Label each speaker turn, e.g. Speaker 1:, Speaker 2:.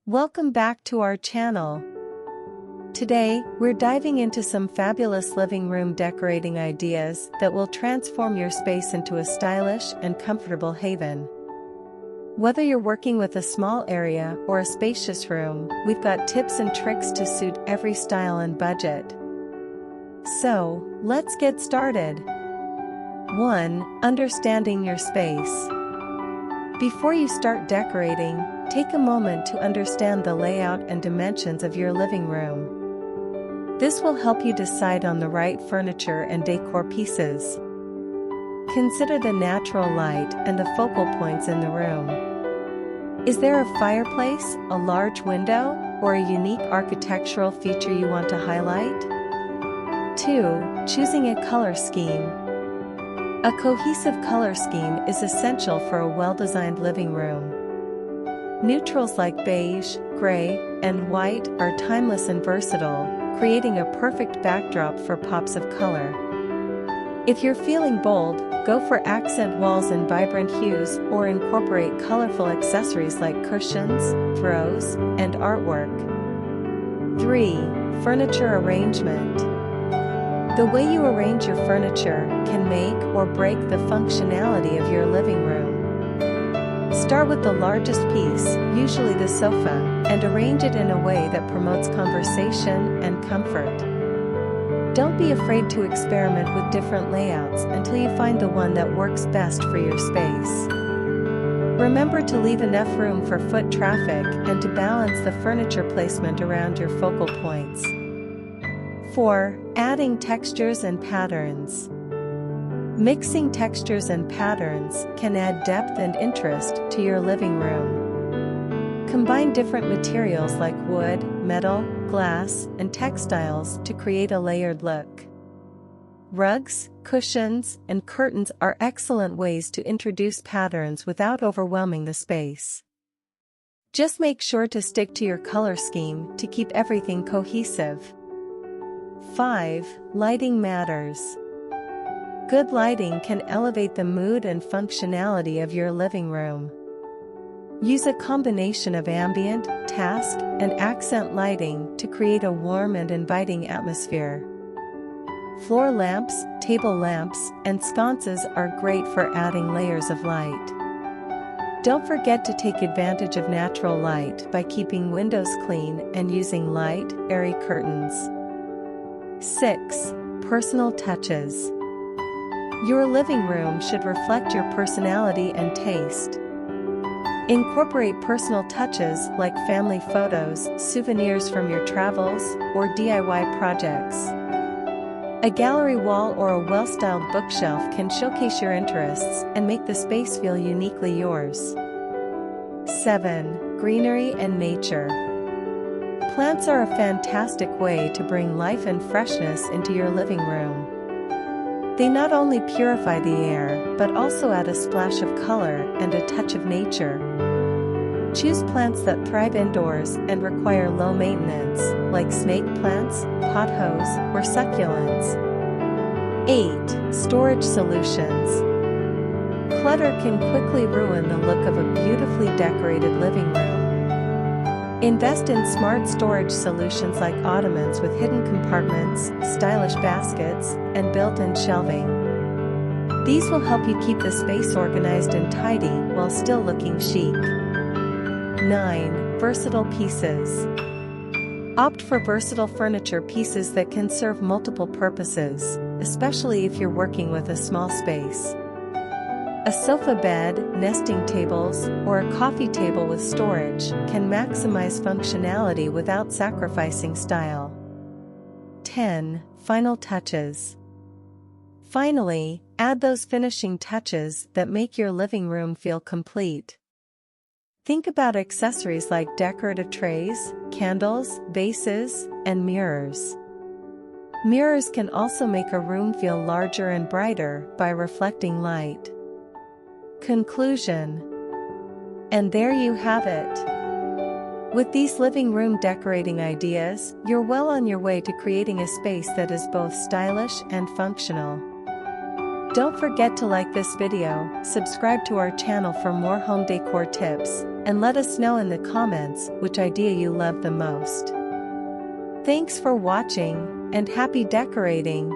Speaker 1: Welcome back to our channel. Today, we're diving into some fabulous living room decorating ideas that will transform your space into a stylish and comfortable haven. Whether you're working with a small area or a spacious room, we've got tips and tricks to suit every style and budget. So, let's get started. 1. Understanding your space. Before you start decorating, take a moment to understand the layout and dimensions of your living room. This will help you decide on the right furniture and decor pieces. Consider the natural light and the focal points in the room. Is there a fireplace, a large window, or a unique architectural feature you want to highlight? 2. Choosing a color scheme. A cohesive color scheme is essential for a well-designed living room. Neutrals like beige, gray, and white are timeless and versatile, creating a perfect backdrop for pops of color. If you're feeling bold, go for accent walls in vibrant hues or incorporate colorful accessories like cushions, throws, and artwork. 3. Furniture arrangement. The way you arrange your furniture can make or break the functionality of your living room. Start with the largest piece, usually the sofa, and arrange it in a way that promotes conversation and comfort. Don't be afraid to experiment with different layouts until you find the one that works best for your space. Remember to leave enough room for foot traffic and to balance the furniture placement around your focal points. 4. Adding textures and patterns. Mixing textures and patterns can add depth and interest to your living room. Combine different materials like wood, metal, glass, and textiles to create a layered look. Rugs, cushions, and curtains are excellent ways to introduce patterns without overwhelming the space. Just make sure to stick to your color scheme to keep everything cohesive. 5. Lighting matters. Good lighting can elevate the mood and functionality of your living room. Use a combination of ambient, task, and accent lighting to create a warm and inviting atmosphere. Floor lamps, table lamps, and sconces are great for adding layers of light. Don't forget to take advantage of natural light by keeping windows clean and using light, airy curtains. 6. Personal touches. Your living room should reflect your personality and taste. Incorporate personal touches like family photos, souvenirs from your travels, or DIY projects. A gallery wall or a well-styled bookshelf can showcase your interests and make the space feel uniquely yours. 7. Greenery and nature. Plants are a fantastic way to bring life and freshness into your living room. They not only purify the air, but also add a splash of color and a touch of nature. Choose plants that thrive indoors and require low maintenance, like snake plants, pothos, or succulents. 8. Storage solutions. Clutter can quickly ruin the look of a beautifully decorated living room. Invest in smart storage solutions like ottomans with hidden compartments, stylish baskets, and built-in shelving. These will help you keep the space organized and tidy while still looking chic. 9. Versatile pieces. Opt for versatile furniture pieces that can serve multiple purposes, especially if you're working with a small space. A sofa bed, nesting tables, or a coffee table with storage can maximize functionality without sacrificing style. 10. Final touches. Finally, add those finishing touches that make your living room feel complete. Think about accessories like decorative trays, candles, vases, and mirrors. Mirrors can also make a room feel larger and brighter by reflecting light. Conclusion. And there you have it. With these living room decorating ideas, you're well on your way to creating a space that is both stylish and functional. Don't forget to like this video, subscribe to our channel for more home decor tips, and let us know in the comments which idea you love the most. Thanks for watching, and happy decorating!